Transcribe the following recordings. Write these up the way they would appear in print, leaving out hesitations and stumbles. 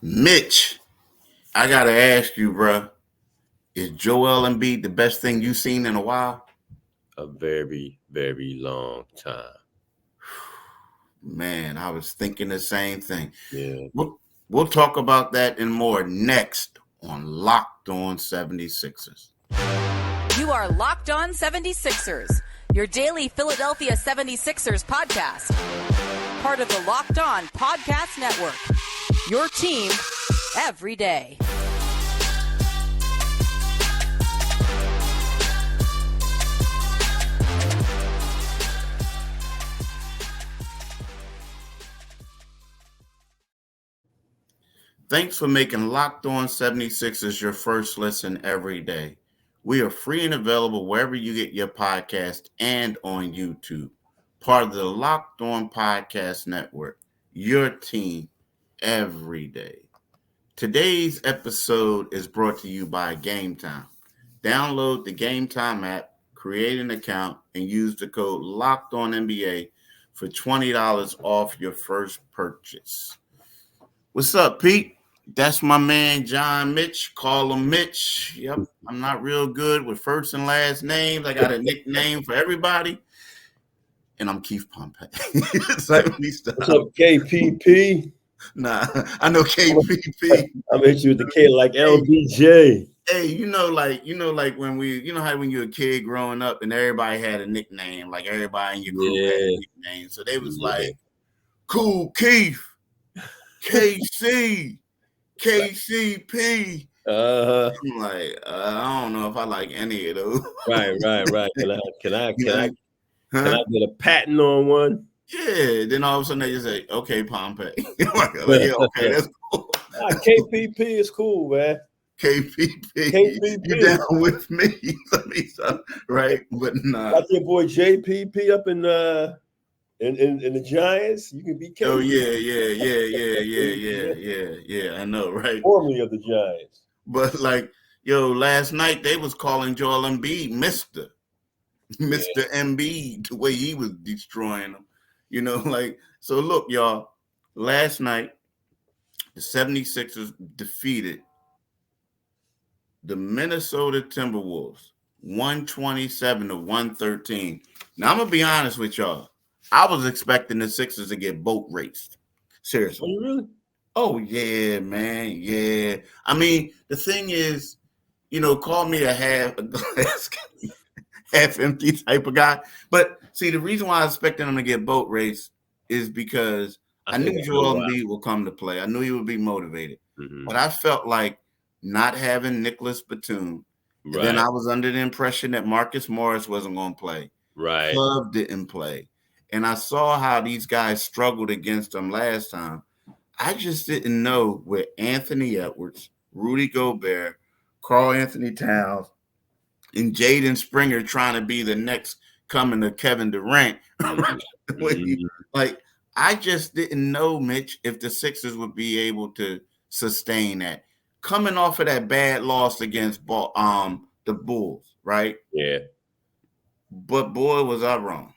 Mitch, I gotta ask you, bro. Is Joel Embiid the best thing you've seen in a while? A very, very long time. Man, I was thinking the same thing. Yeah. We'll talk about that and more next on Locked On 76ers. You are Locked On 76ers, your daily Philadelphia 76ers podcast. Part of the Locked On Podcast Network. Your team every day. Thanks for making Locked On 76ers your first listen every day. We are free and available wherever you get your podcast and on YouTube. Part of the Locked On Podcast Network, your team every day. Today's episode is brought to you by Gametime. Download the Gametime app, create an account, and use the code LOCKEDONNBA for $20 off your first purchase. What's up, Pete? That's my man, John Mitch. Call him Mitch. Yep, I'm not real good with first and last names. I got a nickname for everybody. And I'm Keith Pompey. So What's up, KPP? Nah, I know KPP. I'm at you with the K like LBJ. Hey, you know, like when when you were a kid growing up and everybody had a nickname, like everybody in your group had a nickname. So they was like, Cool Keith, KC, KCP. I'm like, I don't know if I like any of those. Right. Can I get a patent on one? Yeah. Then all of a sudden they just say, okay, Pompey. Like, yeah, okay, that's cool. KPP is cool, man. KPP. You down with me? Right? But nah. Got your boy JPP up in the Giants. You can be KPP. Oh yeah. I know, right? Formerly of the Giants. But last night they was calling Joel Embiid Mr. Embiid, the way he was destroying them. So look, y'all, last night the 76ers defeated the Minnesota Timberwolves 127-113. Now I'm gonna be honest with y'all. I was expecting the Sixers to get boat raced. Seriously. Oh, really? Oh, yeah, man. Yeah. I mean, the thing is, call me a half empty type of guy. But see, the reason why I was expecting them to get boat raced is because I knew Joel Embiid would come to play. I knew he would be motivated. Mm-hmm. But I felt like not having Nicholas Batum. Right. And then I was under the impression that Marcus Morris wasn't going to play. Right. Love didn't play. And I saw how these guys struggled against them last time. I just didn't know with Anthony Edwards, Rudy Gobert, Karl Anthony Towns, and Jaden Springer trying to be the next coming of Kevin Durant. I just didn't know, Mitch, if the Sixers would be able to sustain that. Coming off of that bad loss against the Bulls, right? Yeah. But boy, was I wrong.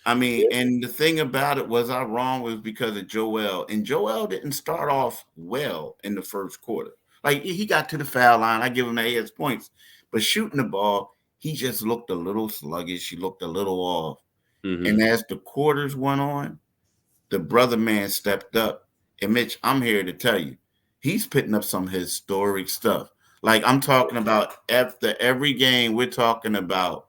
I mean, and the thing about it was I wrong was because of Joel. And Joel didn't start off well in the first quarter. Like, he got to the foul line. I give him his points. But shooting the ball, he just looked a little sluggish. He looked a little off. Mm-hmm. And as the quarters went on, the brother man stepped up. And, Mitch, I'm here to tell you, he's putting up some historic stuff. Like, I'm talking about after every game, we're talking about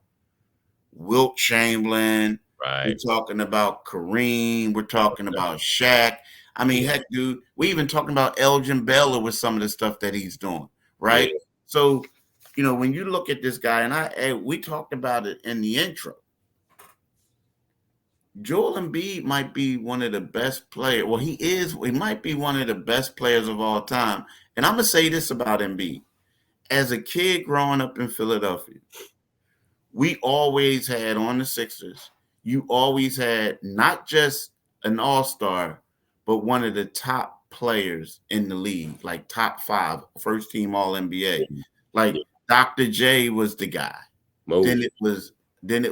Wilt Chamberlain. Right. We're talking about Kareem. We're talking about Shaq. I mean, heck, dude, we even talking about Elgin Baylor with some of the stuff that he's doing, right? Yeah. So, when you look at this guy, and we talked about it in the intro, Joel Embiid might be one of the best players. Well, he might be one of the best players of all time. And I'm going to say this about Embiid. As a kid growing up in Philadelphia, we always had on the Sixers, you always had not just an all-star, but one of the top players in the league, like top 5, first team All-NBA. Like Dr. J was the guy. Then it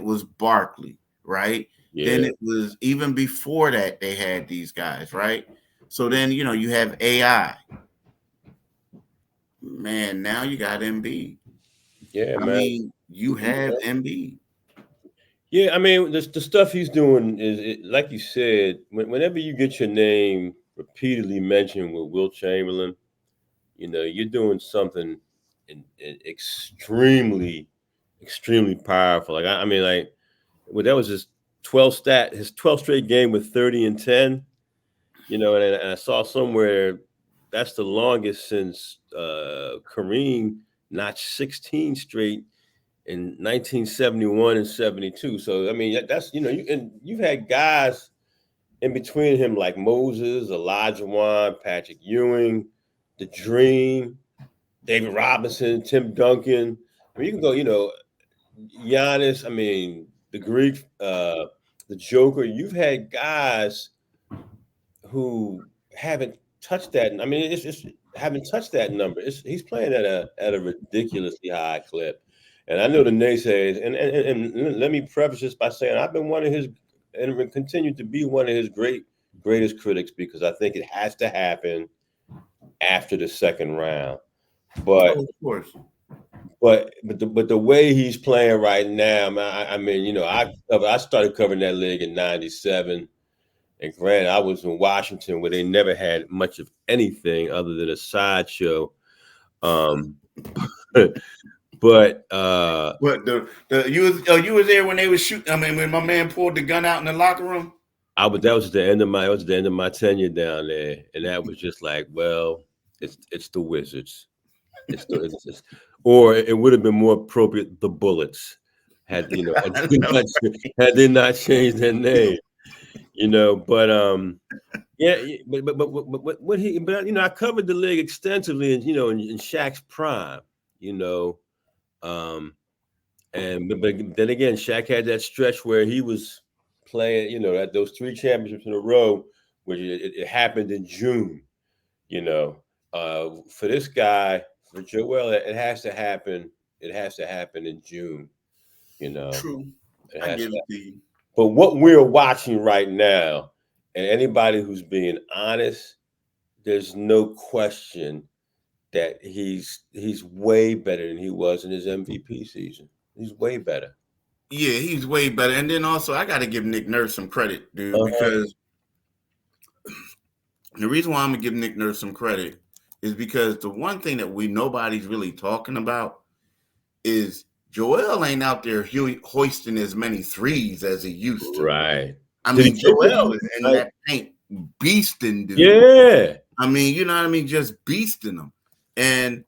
was Barkley, right? Yeah. Then it was even before that they had these guys, right? So then, you have AI. Man, now you got Embiid. Yeah, I man. mean, you have Embiid. Yeah, I mean, the stuff he's doing is like you said. Whenever you get your name repeatedly mentioned with Will Chamberlain, you're doing something extremely, extremely powerful. Like I mean, like that was his 12th straight game with 30 and 10. And I saw somewhere that's the longest since Kareem notched 16 straight in 1971 and 72. So I mean, that's you've had guys in between him like Moses, Elijah Wan, Patrick Ewing, The Dream, David Robinson, Tim Duncan. I mean, you can go, Giannis. I mean, the Greek, the Joker. You've had guys who haven't touched that. I mean, it's just haven't touched that number. He's playing at a ridiculously high clip. And I know the naysayers, and let me preface this by saying I've been one of his, and continue to be one of his greatest critics because I think it has to happen after the second round. But Oh, of course. but the way he's playing right now, man, I mean, I started covering that league in '97. And granted, I was in Washington where they never had much of anything other than a sideshow. But What you was there when they was shooting? I mean, when my man pulled the gun out in the locker room. that was the end of my tenure down there, and that was just like, well, it's the Wizards, or it would have been more appropriate the Bullets had had they not changed their name, But yeah, but what he, but I covered the league extensively, and in Shaq's prime, but then again, Shaq had that stretch where he was playing, at those 3 championships in a row, which it happened in June. For this guy, for Joel, it has to happen. It has to happen in June. True. I give it to you. But what we're watching right now, and anybody who's being honest, there's no question that he's way better than he was in his MVP season. He's way better. Yeah, he's way better. And then also, I got to give Nick Nurse some credit, dude, because the reason why I'm gonna give Nick Nurse some credit is because the one thing that nobody's really talking about is Joel ain't out there hoisting as many threes as he used to. Right. I mean, Joel is in that paint beasting, dude. Yeah. I mean, you know what I mean? Just beasting them. And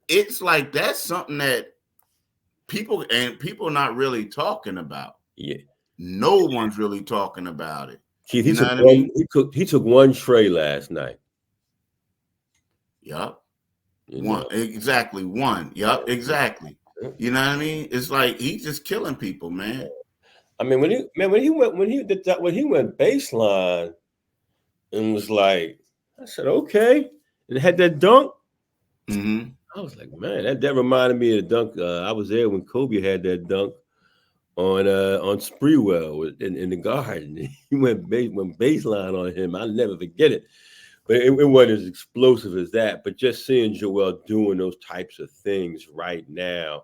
it's like that's something that people not really talking about. Yeah. No one's really talking about it. Keith, he took one tray last night. Yup. Exactly. One. Yup. Exactly. You know what I mean? It's like he's just killing people, man. I mean, when he went baseline and was like, I said, okay, and had that dunk. Mm-hmm. I was like, man, that reminded me of the dunk. I was there when Kobe had that dunk on Spreewell in the Garden. He went baseline on him. I'll never forget it. But it wasn't as explosive as that. But just seeing Joel doing those types of things right now,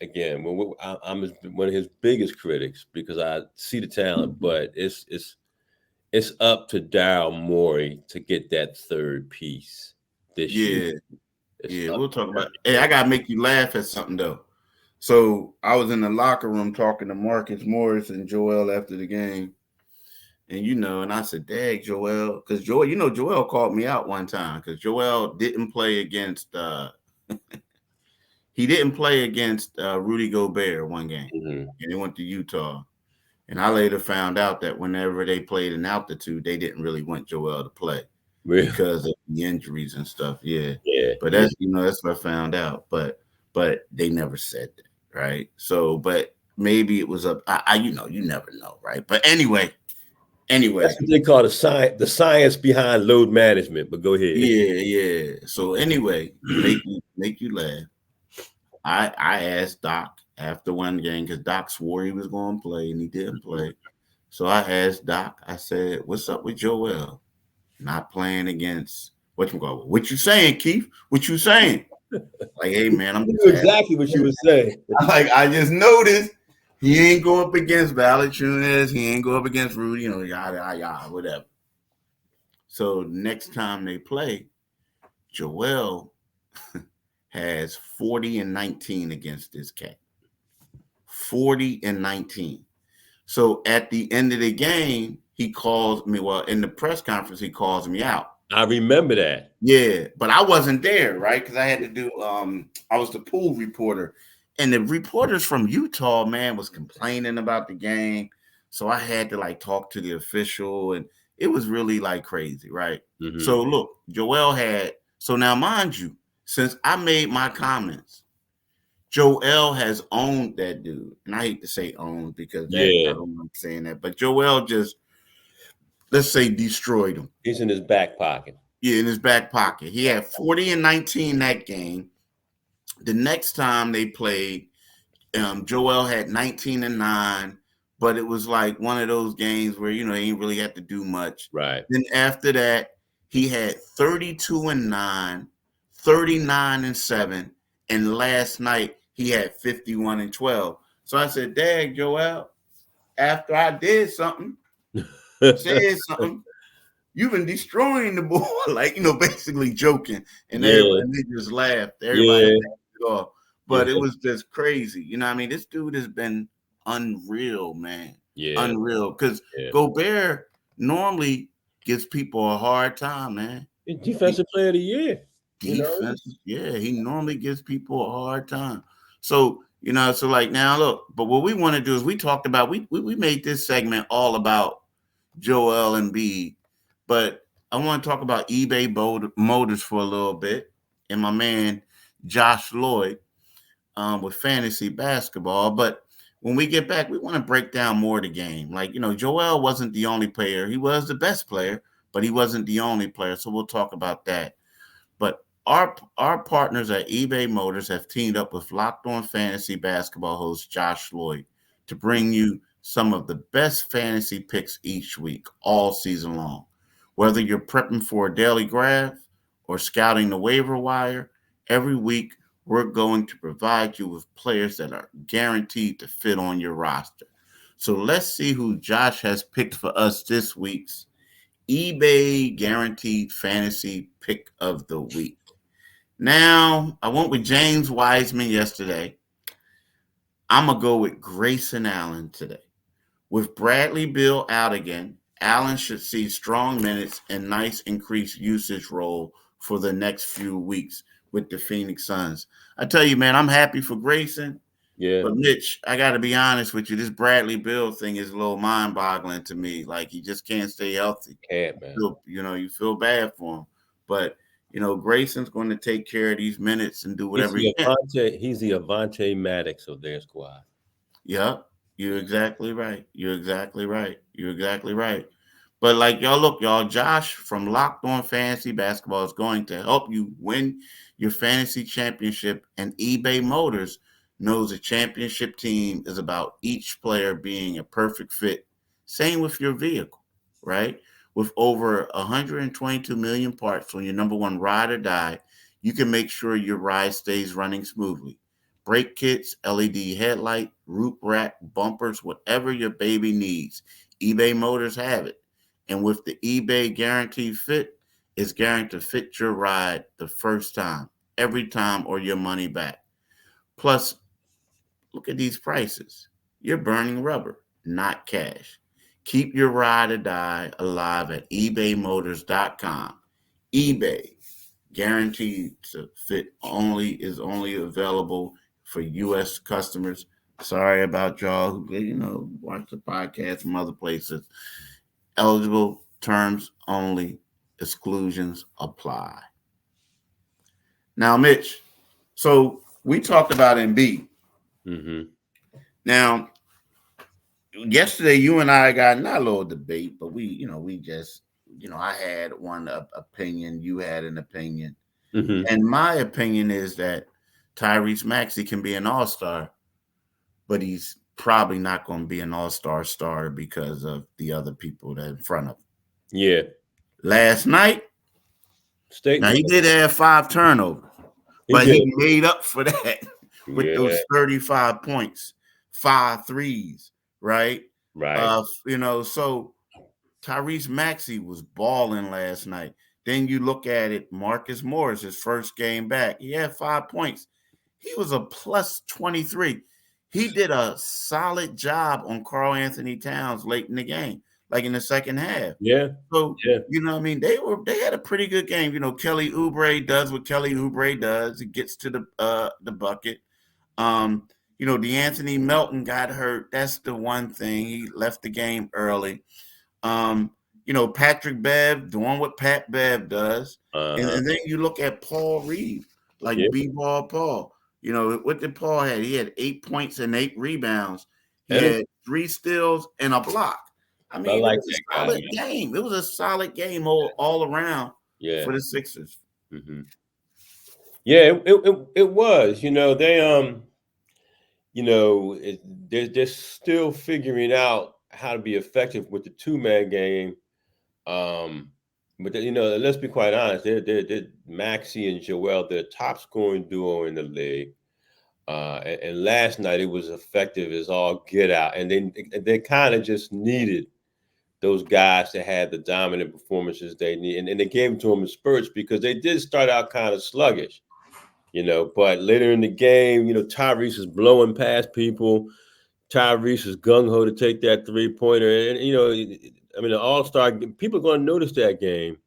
again, I'm one of his biggest critics because I see the talent, but it's up to Daryl Morey to get that third piece this year. Yeah, we'll talk about it. Hey, I gotta make you laugh at something though. So I was in the locker room talking to Marcus Morris and Joel after the game. And and I said, "Dang, Joel," because Joel called me out one time because Joel didn't play against Rudy Gobert one game, and they went to Utah. And I later found out that whenever they played in altitude, they didn't really want Joel to play because of the injuries and stuff. Yeah. But that's that's what I found out. But they never said that, right? So, but maybe it was you never know, right? But anyway, that's what they call the science behind load management. But go ahead. Yeah. So anyway, make you laugh. I asked Doc after one game because Doc swore he was going to play and he didn't play. So I asked Doc. I said, "What's up with Joel not playing against What you saying, Keith? What you saying? Like, hey man, I'm You just knew exactly what you were saying. like, I just noticed he ain't go up against Valanciunas. He ain't go up against Rudy. Yada yada, whatever. So next time they play, Joel has 40 and 19 against this cat. 40 and 19. So at the end of the game, he calls me. Well, in the press conference, he calls me out. I remember that. Yeah, but I wasn't there, right? Because I had to do. I was the pool reporter, and the reporters from Utah, man, was complaining about the game. So I had to like talk to the official, and it was really like crazy, right? Mm-hmm. So look, Joel had. So now, mind you, since I made my comments, Joel has owned that dude, and I hate to say owned because I don't like saying that, but Joel just, let's say, destroyed him. He's in his back pocket. Yeah, in his back pocket. He had 40 and 19 that game. The next time they played, Joel had 19 and 9, but it was like one of those games where, he ain't really had to do much. Right. Then after that, he had 32 and 9, 39 and 7, and last night he had 51 and 12. So I said, Dag, Joel, after I did something, said something, you've been destroying the ball, like, basically joking. And everybody just laughed. Everybody laughed it off. But it was just crazy. This dude has been unreal, man. Yeah. Unreal. Because Gobert normally gives people a hard time, man. Defensive player of the year. He normally gives people a hard time. So, so like now look, but what we want to do is we talked about, we made this segment all about Joel Embiid, but I want to talk about eBay Motors for a little bit and my man Josh Lloyd with fantasy basketball. But when we get back, we want to break down more of the game. Like, Joel wasn't the only player. He was the best player, but he wasn't the only player. So we'll talk about that. But our partners at eBay Motors have teamed up with Locked On Fantasy Basketball host Josh Lloyd to bring you some of the best fantasy picks each week, all season long. Whether you're prepping for a daily graph or scouting the waiver wire, every week we're going to provide you with players that are guaranteed to fit on your roster. So let's see who Josh has picked for us this week's eBay Guaranteed Fantasy Pick of the Week. Now, I went with James Wiseman yesterday. I'm going to go with Grayson Allen today. With Bradley Beal out again, Allen should see strong minutes and nice increased usage role for the next few weeks with the Phoenix Suns. I tell you, man, I'm happy for Grayson. Yeah. But Mitch, I got to be honest with you. This Bradley Beal thing is a little mind-boggling to me. Like, he just can't stay healthy. Can't, man. You feel bad for him. But, Grayson's going to take care of these minutes and do whatever he can. He's the Avante Maddox of their squad. Yep. You're exactly right. But like y'all, Josh from Locked On Fantasy Basketball is going to help you win your fantasy championship, and eBay Motors knows a championship team is about each player being a perfect fit. Same with your vehicle, right? With over 122 million parts on your number one ride or die, you can make sure your ride stays running smoothly. Brake kits, LED headlight, roof rack, bumpers, whatever your baby needs, eBay Motors have it. And with the eBay Guaranteed Fit, it's guaranteed to fit your ride the first time, every time, or your money back. Plus, look at these prices. You're burning rubber, not cash. Keep your ride or die alive at ebaymotors.com. eBay Guaranteed to Fit is only available for U.S. customers. Sorry about y'all who, watch the podcast from other places. Eligible terms only. Exclusions apply. Now, Mitch, so we talked about Embiid. Mm-hmm. Now, yesterday you and I got not a little debate, but we just, I had one opinion, you had an opinion. Mm-hmm. And my opinion is that Tyrese Maxey can be an all-star, but he's probably not going to be an all-star starter because of the other people that are in front of him. Yeah. Last night, Now Statement. he did have 5 turnovers, He but did. he made up for that with Yeah. those 35 points, 5 threes, right? Right. So Tyrese Maxey was balling last night. Then you look at it, Marcus Morris, his first game back, he had 5 points. He was a plus 23. He did a solid job on Karl Anthony Towns late in the game, like in the second half. Yeah. So, Yeah. they had a pretty good game. Kelly Oubre does what Kelly Oubre does. He gets to the bucket. DeAnthony Melton got hurt. That's the one thing. He left the game early. Patrick Bev doing what Pat Bev does. And then you look at Paul Reed, like Yeah. B-ball Paul. What did Paul have? He had 8 points and 8 rebounds. He And had 3 steals and a block. I I mean, it like was that a guy, solid man. game. It was a solid game all around Yeah. for the Sixers. Mm-hmm. Yeah, it was. They're still figuring out how to be effective with the 2-man game. But let's be quite honest. They're Maxey and Joel, they're top scoring duo in the league. And last night it was effective as all get out, and they kind of just needed those guys that had the dominant performances they need, and they gave them to them in spurts because they did start out kind of sluggish, But later in the game, Tyrese is blowing past people. Tyrese is gung ho to take that 3-pointer, and the All-Star people are going to notice that game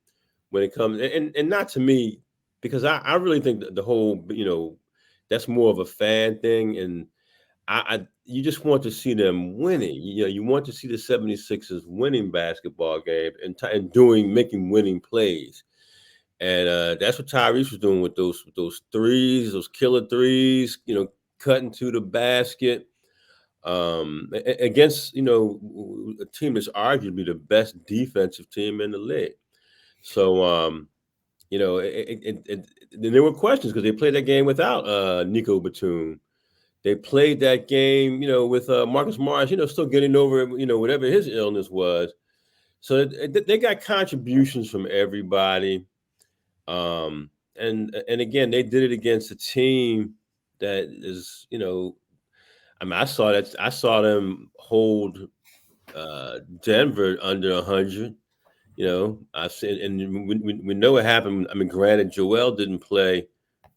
when it comes, and not to me, because I really think that the whole that's more of a fan thing, and you just want to see them winning. You want to see the 76ers winning basketball game and making winning plays. And that's what Tyrese was doing with those threes, those killer threes, cutting to the basket. Against a team that's arguably the best defensive team in the league. So there were questions because they played that game without Nico Batum. They played that game, with Marcus Morris, still getting over, whatever his illness was. So they got contributions from everybody. And again, they did it against a team that is, I saw them hold Denver under 100. I've seen, and we know what happened. I mean, granted, Joel didn't play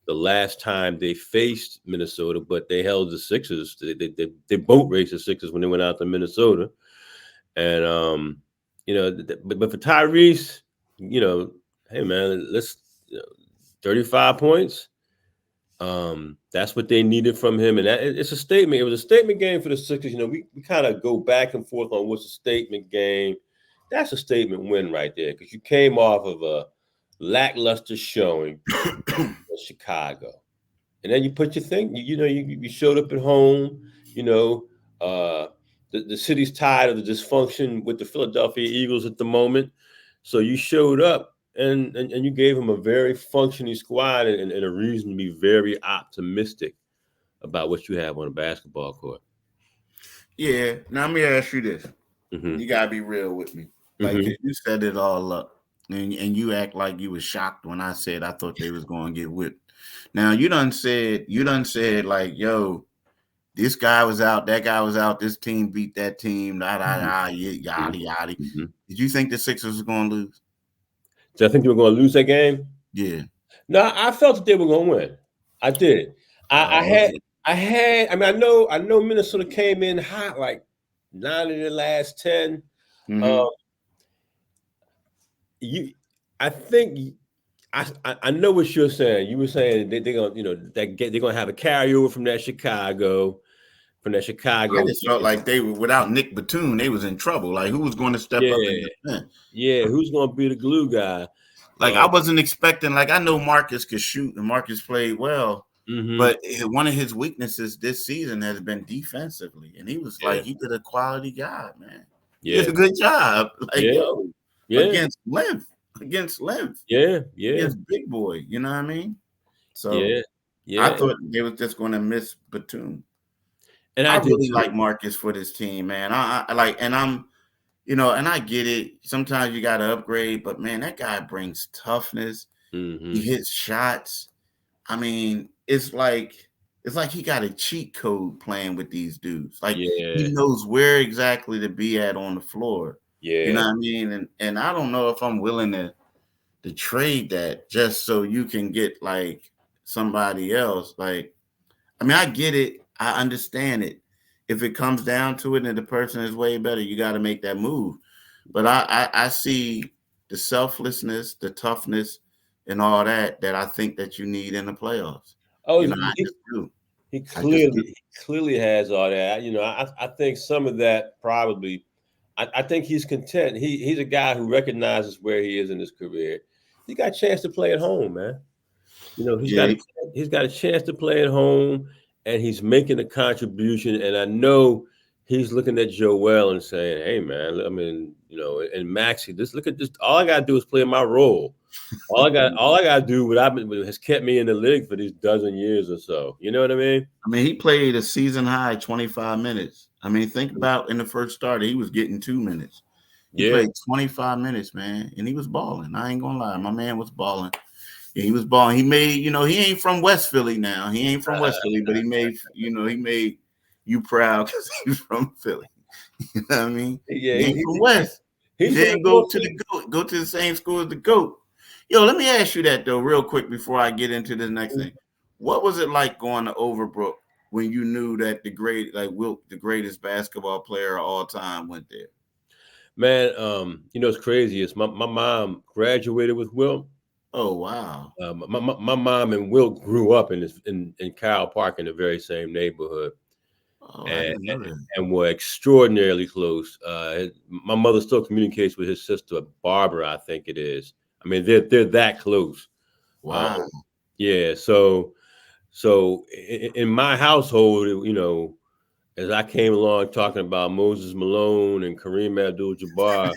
the last time they faced Minnesota, but they held the Sixers. They boat raced the Sixers when they went out to Minnesota. And but for Tyrese, hey man, let's 35 points. That's what they needed from him, and it's a statement. It was a statement game for the Sixers. We kind of go back and forth on what's a statement game. That's a statement win right there because you came off of a lackluster showing in Chicago, and then you put your thing. You showed up at home. The city's tired of the dysfunction with the Philadelphia Eagles at the moment, so you showed up. And you gave him a very functioning squad and a reason to be very optimistic about what you have on a basketball court. Yeah. Now, let me ask you this. Mm-hmm. You got to be real with me. Like, you set it all up. And you act like you was shocked when I said I thought they was going to get whipped. Now, you done said like, yo, this guy was out, that guy was out, this team beat that team, yada. Mm-hmm. Did you think the Sixers were going to lose? So I think they were going to lose that game? Yeah. No, I felt that they were going to win. I did. I know Minnesota came in hot, like 9 of the last 10. Mm-hmm. I know what you're saying. You were saying they're gonna, they're gonna have a carryover from that Chicago. I just felt like they were without Nick Batum, they was in trouble. Like, who was going to step up and defend? Yeah, who's going to be the glue guy? Like, I wasn't expecting. Like, I know Marcus could shoot, and Marcus played well. Mm-hmm. But one of his weaknesses this season has been defensively, and he was like, he did a quality job, man. He did a good job. Like, against length. Yeah. Against big boy. You know what I mean? So yeah. I thought they was just going to miss Batum. And I really like Marcus for this team, man. I like, and I'm, and I get it. Sometimes you got to upgrade, but man, that guy brings toughness. He hits shots. I mean, it's like he got a cheat code playing with these dudes. Like he knows where exactly to be at on the floor. Yeah. You know what I mean? And I don't know if I'm willing to trade that just so you can get like somebody else. Like, I mean, I get it. I understand it. If it comes down to it and the person is way better, you got to make that move. But I see the selflessness, the toughness, and all that I think that you need in the playoffs. Oh, You know, I just do. He clearly has all that. You know, I think some of that probably. I think he's content. He's a guy who recognizes where he is in his career. He got a chance to play at home, man. You know, he's got a chance to play at home, and he's making a contribution. And I know he's looking at Joel and saying, "Hey, man, I mean, you know, and Maxey, just look at this. All I gotta do is play my role. All I gotta do what has kept me in the league for these dozen years or so. You know what I mean? I mean, he played a season high 25 minutes. I mean, think about in the first start, he was getting 2 minutes. He played 25 minutes, man, and he was balling. I ain't gonna lie, my man was balling. Yeah, he was balling. He made, you know, he ain't from West Philly now. He ain't from West Philly, but he made you proud because he's from Philly. You know what I mean? Yeah, he ain't from West. He didn't go to the GOAT, go to the same school as the GOAT. Yo, let me ask you that though, real quick before I get into the next thing. What was it like going to Overbrook when you knew that Wilt, the greatest basketball player of all time, went there? Man, you know, it's crazy. It's my mom graduated with Wilt. Oh wow! My mom and Wilt grew up in Kyle Park in the very same neighborhood, and were extraordinarily close. My mother still communicates with his sister Barbara, I think it is. I mean, they're that close. Wow. Yeah. So in my household, you know, as I came along talking about Moses Malone and Kareem Abdul-Jabbar,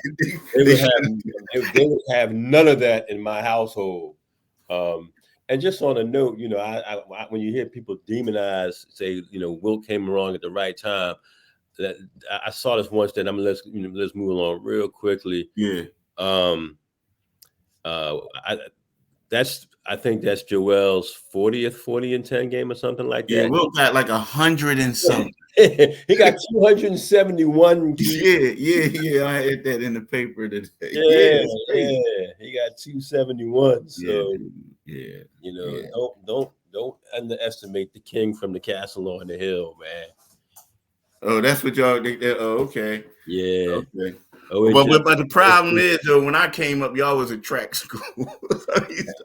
they would have none of that in my household. And just on a note, you know, I when you hear people demonize, say, you know, Wilt came along at the right time. That I saw this once. That let's move along real quickly. Yeah. I think that's Joel's 40th 40-10 game or something like that. Yeah, Wilt got like 100 and something. He got 271. Yeah. I had that in the paper today. Yeah. He got 271. So yeah. You know, don't underestimate the king from the castle on the hill, man. Oh, that's what y'all think. Oh, okay. Yeah. Okay. But the problem is, though, when I came up, y'all was a track school.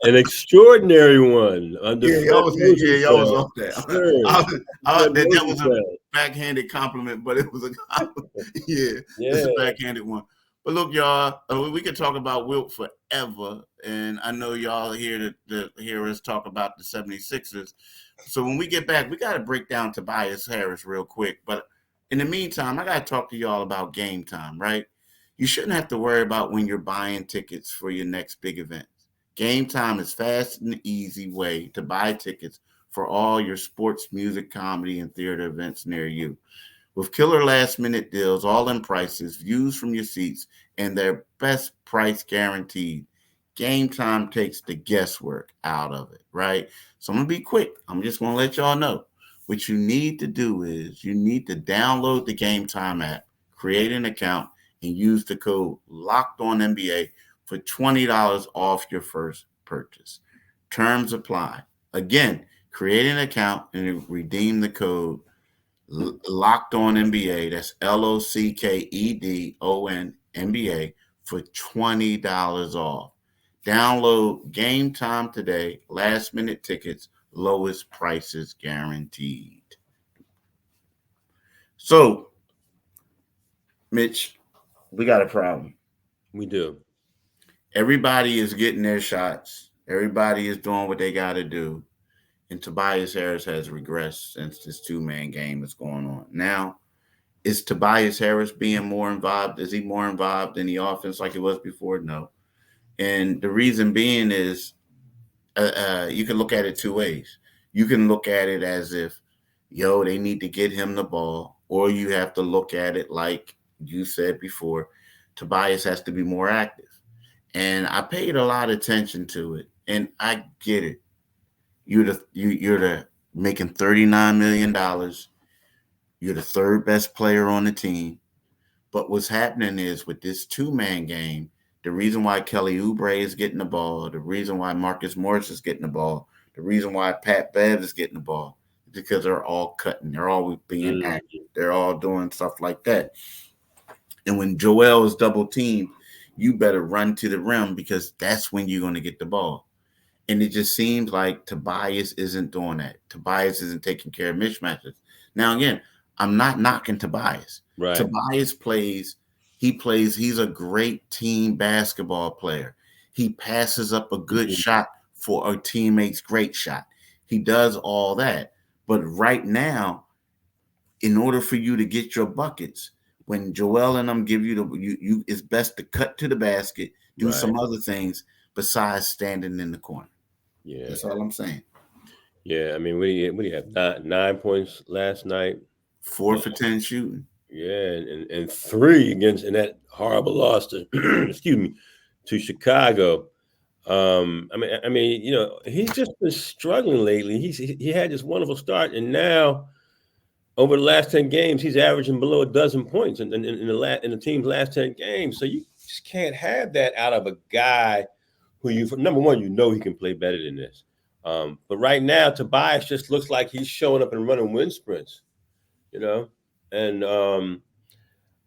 An extraordinary one. Y'all was off that. That was a backhanded compliment, but it was a compliment. It's a backhanded one. But look, y'all, we could talk about Wilt forever, and I know y'all here to hear us talk about the 76ers. So when we get back, we got to break down Tobias Harris real quick. But in the meantime, I got to talk to y'all about Gametime, right? You shouldn't have to worry about when you're buying tickets for your next big event. Gametime is fast and easy way to buy tickets for all your sports, music, comedy, and theater events near you. With killer last-minute deals, all-in prices, views from your seats, and their best price guaranteed, Gametime takes the guesswork out of it, right? So I'm going to be quick. I'm just going to let y'all know. What you need to do is you need to download the Gametime app, create an account, and use the code LOCKEDONNBA for $20 off your first purchase. Terms apply. Again, create an account and redeem the code LOCKEDONNBA. That's LOCKEDON for $20 off. Download Gametime today. Last minute tickets, lowest prices guaranteed. So, Mitch, we got a problem. We do. Everybody is getting their shots. Everybody is doing what they got to do. And Tobias Harris has regressed since this two-man game is going on. Now, is Tobias Harris being more involved? Is he more involved in the offense like he was before? No. And the reason being is you can look at it two ways. You can look at it as if, they need to get him the ball. Or you have to look at it like you said before, Tobias has to be more active. And I paid a lot of attention to it. And I get it. You're the making $39 million. You're the third best player on the team. But what's happening is with this two-man game, the reason why Kelly Oubre is getting the ball, the reason why Marcus Morris is getting the ball, the reason why Pat Bev is getting the ball, is because they're all cutting. They're all being active. They're all doing stuff like that. And when Joel is double teamed, you better run to the rim because that's when you're going to get the ball. And it just seems like Tobias isn't doing that. Tobias isn't taking care of mismatches. Now, again, I'm not knocking Tobias. Right. Tobias he's a great team basketball player. He passes up a good shot for a teammate's great shot. He does all that. But right now, in order for you to get your buckets, when Joel and them give you it's best to cut to the basket, do some other things besides standing in the corner. Yeah. That's all I'm saying. Yeah, I mean, what do you have? 9 points last night. 4 for 10 shooting. Yeah, and 3 against in that horrible loss to excuse me, to Chicago. I mean, you know, he's just been struggling lately. He had this wonderful start, and now over the last 10 games, he's averaging below a dozen points in the team's last 10 games. So you just can't have that out of a guy who number one, you know he can play better than this. But right now, Tobias just looks like he's showing up and running wind sprints, you know, and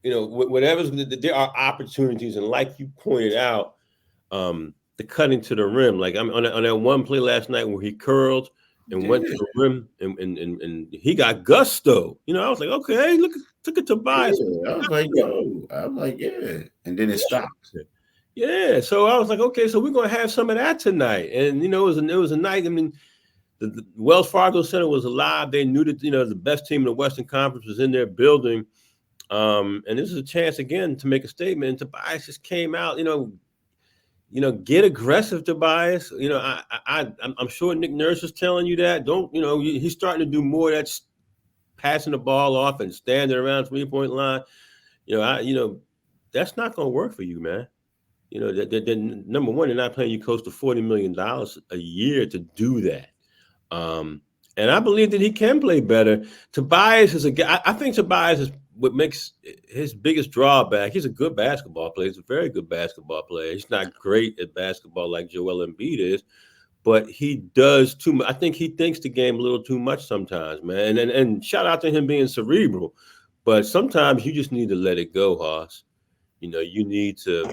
you know, whatever's there are opportunities, and like you pointed out, the cutting to the rim. Like I'm on that one play last night where he curled and went to the rim, and he got gusto. You know, I was like, okay, look at Tobias. Yeah, I was like, yeah, and then it stopped. Yeah, so I was like, okay, so we're gonna have some of that tonight, and you know, it was a night. I mean, the Wells Fargo Center was alive. They knew that, you know, the best team in the Western Conference was in their building, and this is a chance again to make a statement. And Tobias just came out, you know, get aggressive, Tobias. You know, I'm sure Nick Nurse is telling you that. Don't, you know, he's starting to do more of that passing the ball off and standing around 3-point line. You know, that's not gonna work for you, man. You know, that number one, they're not paying you close to $40 million a year to do that. And I believe that he can play better. Tobias is a guy. I think Tobias is what makes his biggest drawback. He's a good basketball player. He's a very good basketball player. He's not great at basketball like Joel Embiid is, but he does too much. I think he thinks the game a little too much sometimes, man. And shout out to him being cerebral, but sometimes you just need to let it go, Hoss. You know, you need to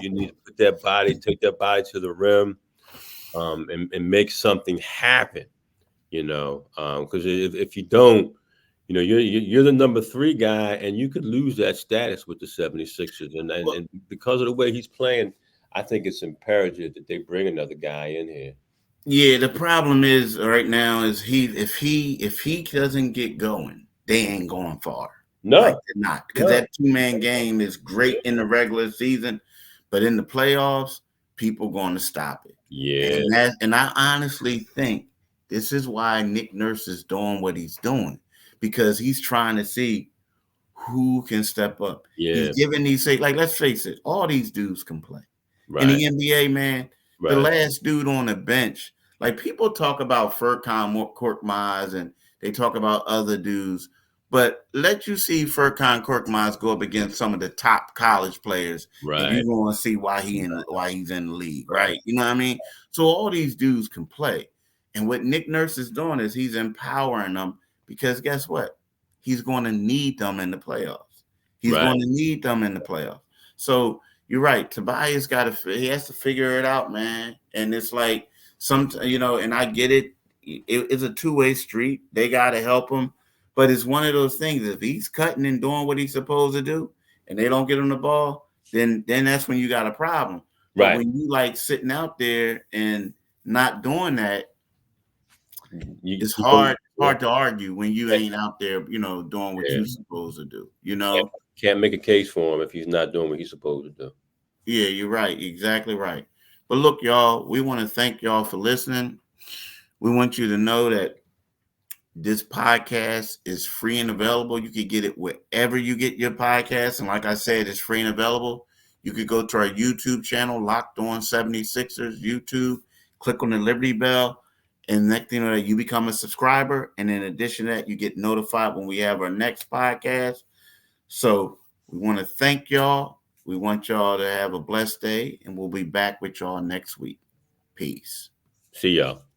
put that body, take that body to the rim, and make something happen. You know, because if you don't, you know, you're the number 3 guy, and you could lose that status with the 76ers. And because of the way he's playing, I think it's imperative that they bring another guy in here. Yeah, the problem is right now is if he doesn't get going, they ain't going far. No, like they're not, because that 2-man game is great in the regular season, but in the playoffs, people going to stop it. Yeah, and I honestly think this is why Nick Nurse is doing what he's doing, because he's trying to see who can step up. Yeah, he's giving these, like, let's face it, all these dudes can play. Right. In the NBA, man. Right. The last dude on the bench, like people talk about Furkan Korkmaz and they talk about other dudes, but let you see Furkan Korkmaz go up against some of the top college players, Right. and you're going to see why he's in the league, right? You know what I mean? So all these dudes can play, and what Nick Nurse is doing is he's empowering them, because guess what? He's going to need them in the playoffs. He's going to need them in the playoffs. So you're right. Tobias he has to figure it out, man. And it's like you know, and I get it. It's a 2-way street. They got to help him. But it's one of those things. If he's cutting and doing what he's supposed to do, and they don't get him the ball, then that's when you got a problem. Right. But when you like sitting out there and not doing that, it's hard to argue when you ain't out there, you know, doing what you're supposed to do. You know, can't make a case for him if he's not doing what he's supposed to do. Yeah, you're right. Exactly right. But look, y'all, we want to thank y'all for listening. We want you to know that this podcast is free and available. You can get it wherever you get your podcasts. And like I said, it's free and available. You could go to our YouTube channel, Locked On 76ers, YouTube. click on the Liberty Bell, and next thing you know, you become a subscriber. And in addition to that, you get notified when we have our next podcast. So we want to thank y'all. We want y'all to have a blessed day, and we'll be back with y'all next week. Peace. See y'all.